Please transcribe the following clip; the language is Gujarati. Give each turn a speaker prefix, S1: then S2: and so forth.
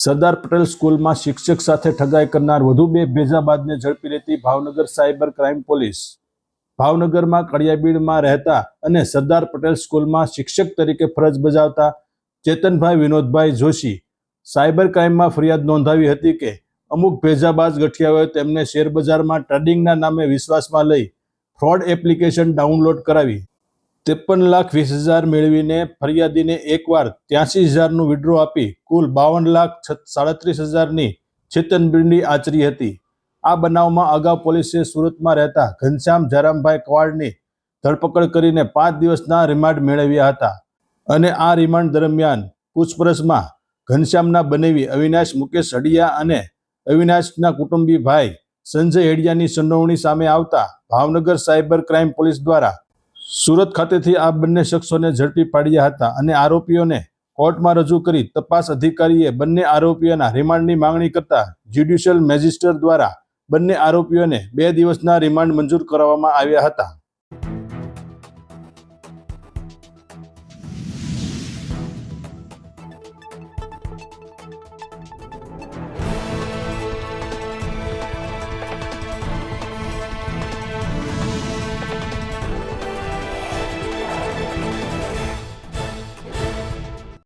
S1: સરદાર પટેલ સ્કૂલમાં શિક્ષક સાથે ઠગાઈ કરનાર વધુ બે ભેજાબાદને ઝડપી લેતી ભાવનગર સાયબર ક્રાઇમ પોલીસ। ભાવનગરમાં કડિયાબીડમાં રહેતા અને સરદાર પટેલ સ્કૂલમાં શિક્ષક તરીકે ફરજ બજાવતા ચેતનભાઈ વિનોદભાઈ જોશી સાયબર ક્રાઇમમાં ફરિયાદ નોંધાવી હતી કે અમુક ભેજાબાજ ગઠિયાઓએ તેમને શેરબજારમાં ટ્રેડિંગના નામે વિશ્વાસમાં લઈ ફ્રોડ એપ્લિકેશન ડાઉનલોડ કરાવી 53,20,000 મેળવીને ફરિયાદીને એકવાર 83,000નું વિડ્રો આપી કુલ 52,37,000ની છેતરપિંડી આચરી હતી। આ બનાવમાં અગાઉ પોલીસે સુરતમાં રહેતા ઘનશ્યામ જરામભાઈ કવાડની ધરપકડ કરીને 5 દિવસના રિમાન્ડ મેળવ્યા હતા અને આ રિમાન્ડ દરમિયાન પૂછપરછમાં ઘનશ્યામના બનેવી અવિનાશ મુકેશ હડિયા અને અવિનાશના કુટુંબી ભાઈ સંજય હેડિયાની સંડોવણી સામે આવતા ભાવનગર સાયબર ક્રાઇમ પોલીસ દ્વારા સુરત ખાતેથી આ બંને શખ્સોને ઝડપી પાડ્યા હતા અને આરોપીઓને કોર્ટમાં રજૂ કરી તપાસ અધિકારીએ બંને આરોપીઓના રિમાન્ડની માંગણી કરતા જ્યુડિશિયલ મેજિસ્ટ્રેટ દ્વારા બંને આરોપીઓને 2 દિવસના રિમાન્ડ મંજૂર કરવામાં આવ્યા હતા।